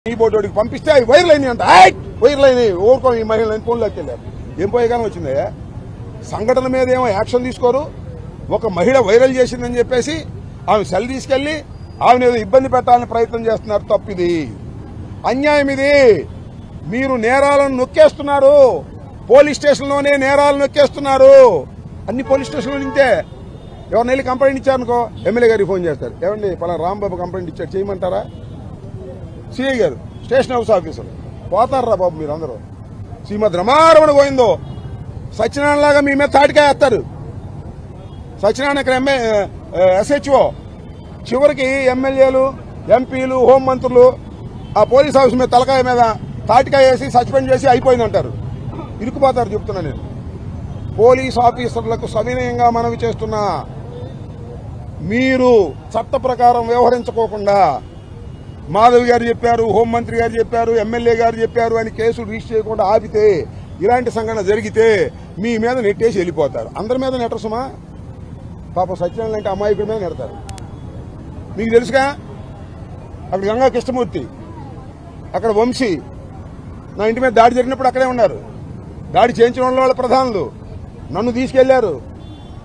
ఈ బోర్డుకి పంపిస్తే అవి వైరల్ అయినాయి అంట. వైరల్ అయినాయి ఊరుకో ఈ మహిళని ఫోన్లోకి వెళ్ళారు. ఏం పోయేగానే వచ్చిందయ్యా? సంఘటన మీద ఏమో యాక్షన్ తీసుకోరు. ఒక మహిళ వైరల్ చేసిందని చెప్పేసి ఆమె సెల్ తీసుకెళ్లి ఆమెను ఏదో ఇబ్బంది పెట్టాలని ప్రయత్నం చేస్తున్నారు. తప్పిది, అన్యాయం ఇది. మీరు నేరాలను నొక్కేస్తున్నారు. పోలీస్ స్టేషన్లోనే నేరాలు నొక్కేస్తున్నారు. అన్ని పోలీస్ స్టేషన్లో నింటే ఎవరిని వెళ్ళి కంప్లైంట్ ఇచ్చారనుకో ఎమ్మెల్యే గారికి ఫోన్ చేస్తారు. ఏమండి పలా రాంబాబు కంప్లైంట్ ఇచ్చారు, చేయమంటారా? సిఐ గారు, స్టేషన్ హౌస్ ఆఫీసర్ పోతారా బాబు మీరు అందరూ? శ్రీమద్ రమారమణ పోయిందో సత్యనారాయణలాగా మీ మీద తాటికాయ వేస్తారు. సత్యనారాయణ ఇక్కడ ఎస్హెచ్ఓ, చివరికి ఎమ్మెల్యేలు, ఎంపీలు, హోంమంత్రులు ఆ పోలీస్ ఆఫీస్ మీద తలకాయ మీద తాటికాయ వేసి సస్పెండ్ చేసి అయిపోయిందంటారు. ఇరుక్కుపోతారు చెప్తున్నా నేను. పోలీస్ ఆఫీసర్లకు సవినయంగా మనవి చేస్తున్నా, మీరు చట్ట ప్రకారం వ్యవహరించుకోకుండా మాధవ్ గారు చెప్పారు, హోంమంత్రి గారు చెప్పారు, ఎమ్మెల్యే గారు చెప్పారు అని కేసులు రిజిస్టర్ చేయకుండా ఆపితే, ఇలాంటి సంఘటన జరిగితే మీ మీద నెట్టేసి వెళ్ళిపోతారు. అందరి మీద నెట్టరు సుమా. పాప సత్యనారాయణ లాంటి అమాయకుడి మీద నెడతారు. మీకు తెలుసుగా, అక్కడ గంగా కృష్ణమూర్తి, అక్కడ వంశీ నా ఇంటి మీద దాడి జరిగినప్పుడు అక్కడే ఉన్నారు. దాడి చేయించిన వాళ్ళ ప్రధానులు నన్ను తీసుకెళ్లారు.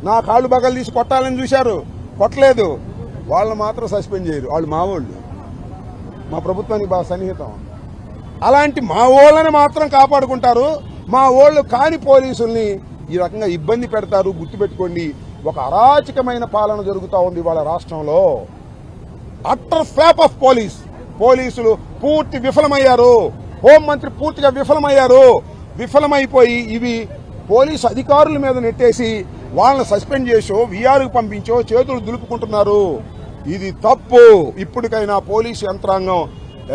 నా కాళ్ళు బగలు తీసి కొట్టాలని చూశారు, కొట్టలేదు. వాళ్ళని మాత్రం సస్పెండ్ చేయరు. వాళ్ళు మావోళ్ళు, మా ప్రభుత్వానికి బాగా సన్నిహితం. అలాంటి మా ఓళ్ళని మాత్రం కాపాడుకుంటారు. మా ఓళ్ళు కాని పోలీసుల్ని ఈ రకంగా ఇబ్బంది పెడతారు. గుర్తుపెట్టుకోండి, ఒక అరాచకమైన పాలన జరుగుతూ ఉంది వాళ్ళ రాష్ట్రంలో. అట్టర్ ఫ్లాప్ ఆఫ్ పోలీసులు పూర్తి విఫలమయ్యారు. హోంమంత్రి పూర్తిగా విఫలమయ్యారు. విఫలమైపోయి ఇవి పోలీసు అధికారుల మీద నెట్టేసి వాళ్ళని సస్పెండ్ చేసో వీఆర్కు పంపించో చేతులు దులుపుకుంటున్నారు. ఇది తప్పు. ఇప్పటికైనా పోలీసు యంత్రాంగం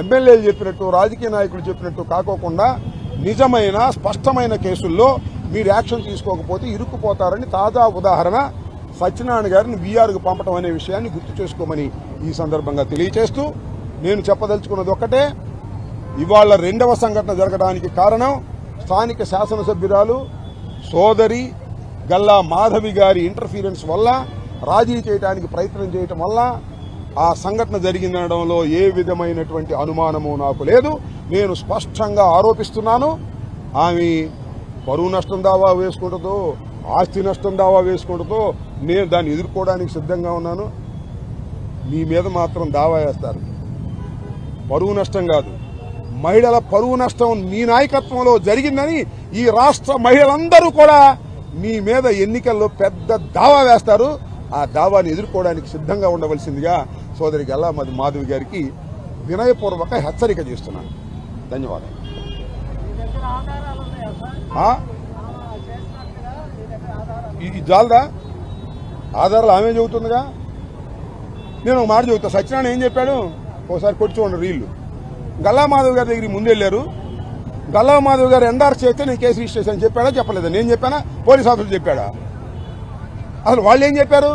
ఎమ్మెల్యేలు చెప్పినట్టు, రాజకీయ నాయకులు చెప్పినట్టు కాకోకుండా నిజమైన స్పష్టమైన కేసుల్లో మీరు యాక్షన్ తీసుకోకపోతే ఇరుక్కుపోతారని తాజా ఉదాహరణ సత్యనారాయణ గారిని వీఆర్కు పంపడం అనే విషయాన్ని గుర్తు చేసుకోమని ఈ సందర్భంగా తెలియజేస్తూ నేను చెప్పదలుచుకున్నది ఒక్కటే. ఇవాళ రెండవ సంఘటన జరగడానికి కారణం స్థానిక శాసనసభ్యురాలు సోదరి గల్లా మాధవి గారి ఇంటర్ఫీరెన్స్ వల్ల, రాజీ చేయడానికి ప్రయత్నం చేయటం వల్ల ఆ సంఘటన జరిగిందనడంలో ఏ విధమైనటువంటి అనుమానము నాకు లేదు. నేను స్పష్టంగా ఆరోపిస్తున్నాను. ఆమె పరువు నష్టం దావా వేసుకుంటుందో, ఆస్తి నష్టం దావా వేసుకుంటుందో నేను దాన్ని ఎదుర్కోవడానికి సిద్ధంగా ఉన్నాను. మీ మీద మాత్రం దావా వేస్తారు. పరువు నష్టం కాదు, మహిళల పరువు నష్టం మీ నాయకత్వంలో జరిగిందని ఈ రాష్ట్ర మహిళలందరూ కూడా మీ మీద ఎన్నికల్లో పెద్ద దావా వేస్తారు. ఆ దావాని ఎదుర్కోవడానికి సిద్ధంగా ఉండవలసిందిగా సోదరి గల్లా మాధవి గారికి వినయపూర్వక హెచ్చరిక చేస్తున్నాను. ధన్యవాదాలు. ఇది జాలదా? ఆధారాలు ఆమె చెబుతుందిగా. నేను ఒక మాట చెబుతా. సత్యనారాయణ ఏం చెప్పాడు ఒకసారి కొట్టి చూడండి రీళ్లు. గల్లా మాధవ్ గారి దగ్గరికి ముందు వెళ్లారు. గల్లా మాధవ్ గారు ఎండార్స్ చేస్తే నేను కేసు రిజిస్టర్ అని చెప్పాడా చెప్పలేదా? నేను చెప్పానా? పోలీస్ ఆఫీసర్ చెప్పాడా? అసలు వాళ్ళు ఏం చెప్పారు?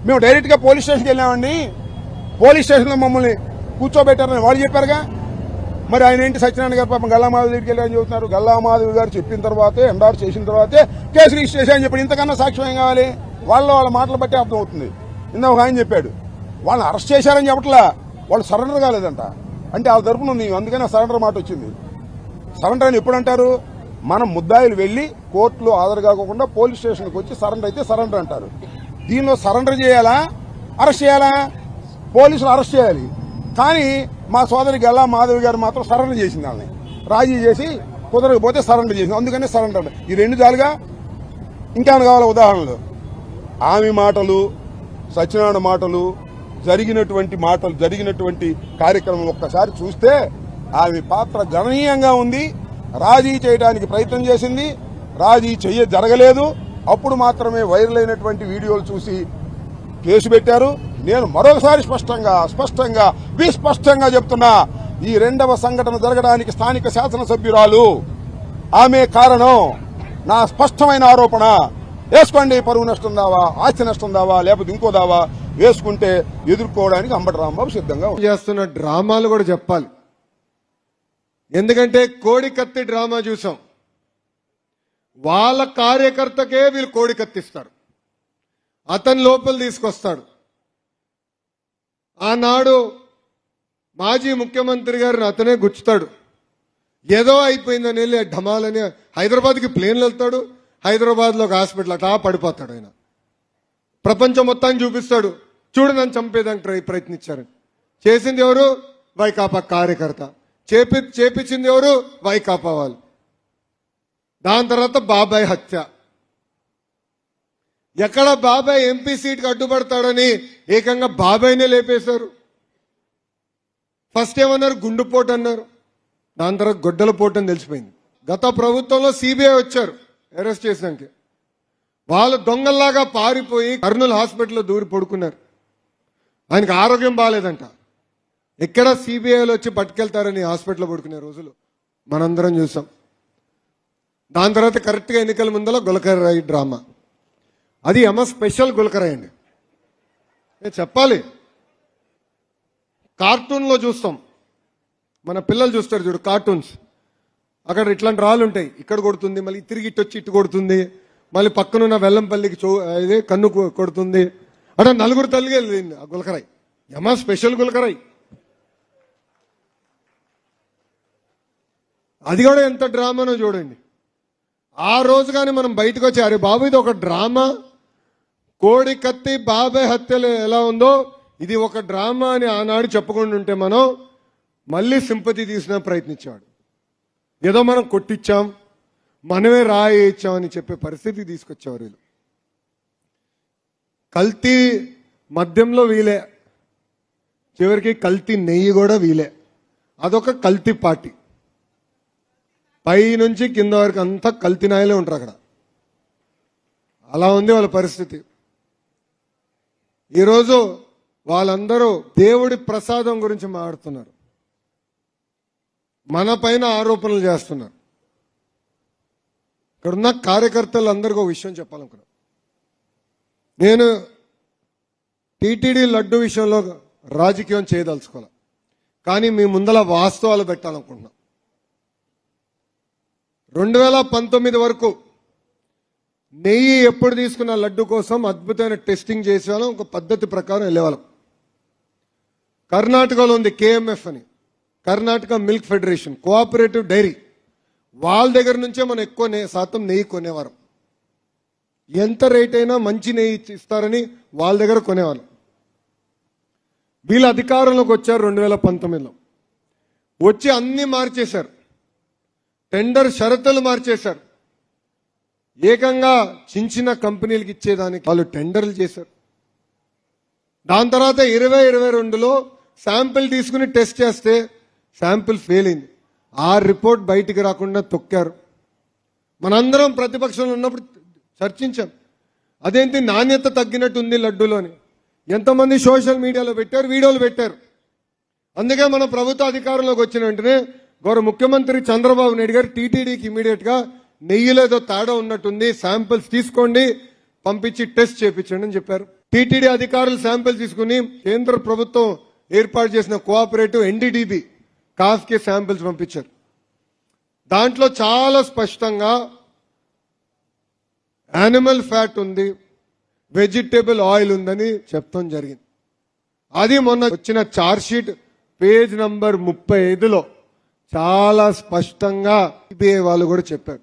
మేము డైరెక్ట్గా పోలీస్ స్టేషన్కి వెళ్ళామండి, పోలీస్ స్టేషన్లో మమ్మల్ని కూర్చోబెట్టారని వాళ్ళు చెప్పారుగా. మరి ఆయన ఏంటి సత్యనారాయణ గారు పాపం గల్లా మాధవ్ దగ్గరికి వెళ్ళారని చెబుతున్నారు? గల్లా మాధవ్ గారు చెప్పిన తర్వాతే, ఎండార్స్ చేసిన తర్వాతే కేసు రిజిస్ట్రేషన్ అని చెప్పి ఇంతకన్నా సాక్ష్యం ఏం కావాలి? వాళ్ళ మాటలు బట్టి అర్థం అవుతుంది. ఇందాక ఆయన చెప్పాడు వాళ్ళని అరెస్ట్ చేశారని చెప్పట్లా, వాళ్ళు సరెండర్ కాలేదంట. అంటే ఆ తరపున ఉంది, అందుకనే సరెండర్ మాట వచ్చింది. సరెండర్ అని ఎప్పుడు అంటారు? మనం ముద్దాయిలు వెళ్లి కోర్టులో హాజరు కాకుండా పోలీస్ స్టేషన్కి వచ్చి సరెండర్ అయితే సరెండర్ అంటారు. దీనిలో సరెండర్ చేయాలా, అరెస్ట్ చేయాలా? పోలీసులు అరెస్ట్ చేయాలి. కానీ మా సోదరి గల్లా మాధవి గారు మాత్రం సరెండర్ చేసింది. వాళ్ళని రాజీ చేసి కుదరకపోతే సరెండర్ చేసింది. అందుకనే సరెండర్. ఈ రెండు జాలుగా ఇంకేమైనా కావాలా ఉదాహరణలు? ఆమె మాటలు, సత్యనారాయణ మాటలు, జరిగినటువంటి కార్యక్రమం ఒక్కసారి చూస్తే ఆమె పాత్ర గణనీయంగా ఉంది. రాజీ చేయడానికి ప్రయత్నం చేసింది, రాజీ జరగలేదు. అప్పుడు మాత్రమే వైరల్ అయినటువంటి వీడియోలు చూసి కేసు పెట్టారు. నేను మరోసారి స్పష్టంగా విస్పష్టంగా చెప్తున్నా, ఈ రెండవ సంఘటన జరగడానికి స్థానిక శాసనసభ్యురాలు ఆమె కారణం. నా స్పష్టమైన ఆరోపణ. వేసుకోండి, పరువు నష్టం దావా, ఆస్తి నష్టం దావా, లేకపోతే ఇంకో దావా వేసుకుంటే ఎదుర్కోవడానికి అంబటి రాంబాబు సిద్ధంగా చేస్తున్న డ్రామాలు కూడా చెప్పాలి. ఎందుకంటే కోడి కత్తి డ్రామా చూసాం. వాళ్ళ కార్యకర్తకే వీళ్ళు కోడి కత్తిస్తారు, అతని లోపల తీసుకొస్తాడు. ఆనాడు మాజీ ముఖ్యమంత్రి గారిని అతనే గుచ్చుతాడు. ఏదో అయిపోయిందని వెళ్ళి ఢమాలని హైదరాబాద్కి ప్లేన్లు వెళ్తాడు. హైదరాబాద్లో ఒక హాస్పిటల్ అట్లా పడిపోతాడు. ఆయన ప్రపంచం మొత్తాన్ని చూపిస్తాడు, చూడు నన్ను చంపేదానికి ప్రయత్నించారు. చేసింది ఎవరు? వైకాపా కార్యకర్త. చేపించింది ఎవరు? వైకాపా వాళ్ళు. దాని తర్వాత బాబాయ్ హత్య. ఎక్కడ బాబాయ్ ఎంపీ సీట్కి అడ్డుపడతాడని ఏకంగా బాబాయ్నే లేపేశారు. ఫస్ట్ ఏమన్నారు? గుండుపోటు అన్నారు. దాని తర్వాత గొడ్డల పోటు అని తెలిసిపోయింది. గత ప్రభుత్వంలో సిబిఐ వచ్చారు అరెస్ట్ చేసినాక. వాళ్ళు దొంగల్లాగా పారిపోయి కర్నూలు హాస్పిటల్లో దూరి పడుకున్నారు. ఆయనకు ఆరోగ్యం బాగాలేదంట. ఎక్కడ సిబిఐలో వచ్చి పట్టుకెళ్తారని హాస్పిటల్లో పడుకునే రోజులు మనందరం చూసాం. దాని తర్వాత కరెక్ట్గా ఎన్నికల ముందర గులకరాయి డ్రామా. అది స్పెషల్ గులకరాయి అండి. నేను చెప్పాలి, కార్టూన్లో చూస్తాం, మన పిల్లలు చూస్తారు చూడు కార్టూన్స్. అక్కడ ఇట్లాంటి రాళ్ళు ఉంటాయి, ఇక్కడ కొడుతుంది, మళ్ళీ తిరిగి ఇటు వచ్చి ఇటు కొడుతుంది, మళ్ళీ పక్కనున్న వెల్లంపల్లికి ఇదే కన్ను కొడుతుంది. అంటే నలుగురు తల్లిగా వెళ్ళింది ఆ గులకరాయి. స్పెషల్ గులకరాయి. అది కూడా ఎంత డ్రామానో చూడండి. ఆ రోజు కానీ మనం బయటకు వచ్చి అరే బాబు ఇది ఒక డ్రామా, కోడి కత్తి బాబాయ్ హత్యలు ఎలా ఉందో ఇది ఒక డ్రామా అని ఆనాడు చెప్పుకుంటూ ఉంటే మనం మళ్ళీ సింపతి తీసిన ప్రయత్నించాడు. ఏదో మనం కొట్టించాం, మనమే రాయి ఇచ్చామని చెప్పే పరిస్థితి తీసుకొచ్చేవారు వీళ్ళు. కల్తీ మద్యంలో వీలే, చివరికి కల్తీ నెయ్యి కూడా వీలే. అదొక కల్తీ పార్టీ. పై నుంచి కింద వరకు అంతా కల్తీ నాయలే ఉంటారు అక్కడ. అలా ఉంది వాళ్ళ పరిస్థితి. ఈరోజు వాళ్ళందరూ దేవుడి ప్రసాదం గురించి మాట్లాడుతున్నారు, మన పైన ఆరోపణలు చేస్తున్నారు. ఇక్కడున్న కార్యకర్తలు అందరికీ ఒక విషయం చెప్పాలనుకున్నా. నేను టీటీడీ లడ్డు విషయంలో రాజకీయం చేయదలుచుకోవాలి, కానీ మీ ముందల వాస్తవాలు పెట్టాలనుకుంటున్నా. 2019 వరకు నెయ్యి ఎప్పుడు తీసుకున్న లడ్డు కోసం అద్భుతమైన టెస్టింగ్ చేసేవాళ్ళం, ఒక పద్ధతి ప్రకారం వెళ్ళేవాళ్ళం. కర్ణాటకలో ఉంది కేఎంఎఫ్ అని, Karnataka milk federation cooperative dairy. వాళ్ళ దగ్గర నుంచే మనం ఎక్కువ శాతం నెయ్యి కొనేవారం. ఎంత రేట్ అయినా మంచి నెయ్యి ఇస్తారని వాళ్ళ దగ్గర కొనేవాళ్ళం. వీళ్ళ అధికారంలోకి వచ్చారు 2019లో. వచ్చి అన్ని మార్చేశారు, టెండర్ షరతులు మార్చేశారు. ఏకంగా చిన్న కంపెనీలకు ఇచ్చేదానికి వాళ్ళు టెండర్లు చేశారు. దాని తర్వాత 2022లో శాంపిల్ తీసుకుని టెస్ట్ చేస్తే శాంపిల్ ఫెయిల్ అయింది. ఆ రిపోర్ట్ బయటికి రాకుండా తొక్కారు. మనందరం ప్రతిపక్షంలో ఉన్నప్పుడు చర్చించాం, అదేంటి నాణ్యత తగ్గినట్టుంది లడ్డూలోని. ఎంతమంది సోషల్ మీడియాలో పెట్టారు, వీడియోలు పెట్టారు. అందుకే మన ప్రభుత్వ అధికారంలోకి వచ్చిన వెంటనే గౌరవ ముఖ్యమంత్రి చంద్రబాబు నాయుడు గారు టీటీడీకి ఇమీడియట్ గా నెయ్యిలో ఏదో తేడా ఉన్నట్టుంది, శాంపిల్స్ తీసుకోండి, పంపించి టెస్ట్ చేయించండి అని చెప్పారు. టీటీడీ అధికారులు శాంపిల్స్ తీసుకుని కేంద్ర ప్రభుత్వం ఏర్పాటు చేసిన కోఆపరేటివ్ ఎన్డీడీబీ కాఫ్కి శాంపిల్స్ పంపించారు. దాంట్లో చాలా స్పష్టంగా యానిమల్ ఫ్యాట్ ఉంది, వెజిటేబుల్ ఆయిల్ ఉందని చెప్తాం జరిగింది. అది మొన్న వచ్చిన ఛార్జ్ షీట్ పేజ్ నంబర్ 35లో చాలా స్పష్టంగా సిబిఐ వాళ్ళు కూడా చెప్పారు.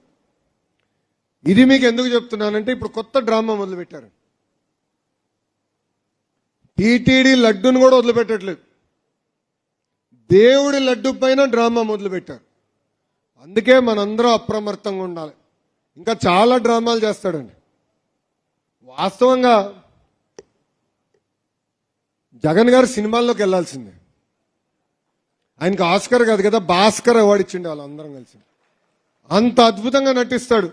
ఇది మీకు ఎందుకు చెప్తున్నానంటే ఇప్పుడు కొత్త డ్రామా మొదలుపెట్టారు. టీటీడీ లడ్డూను కూడా వదిలిపెట్టట్లేదు, దేవుడి లడ్డు పైన డ్రామా మొదలుపెట్టారు. అందుకే మనందరం అప్రమత్తంగా ఉండాలి. ఇంకా చాలా డ్రామాలు చేస్తాడండి. వాస్తవంగా జగన్ గారు సినిమాల్లోకి వెళ్లాల్సిందే. ఆయనకు ఆస్కర్ కాదు కదా, భాస్కర్ అవార్డు ఇచ్చిండే వాళ్ళందరం కలిసి. అంత అద్భుతంగా నటిస్తాడు.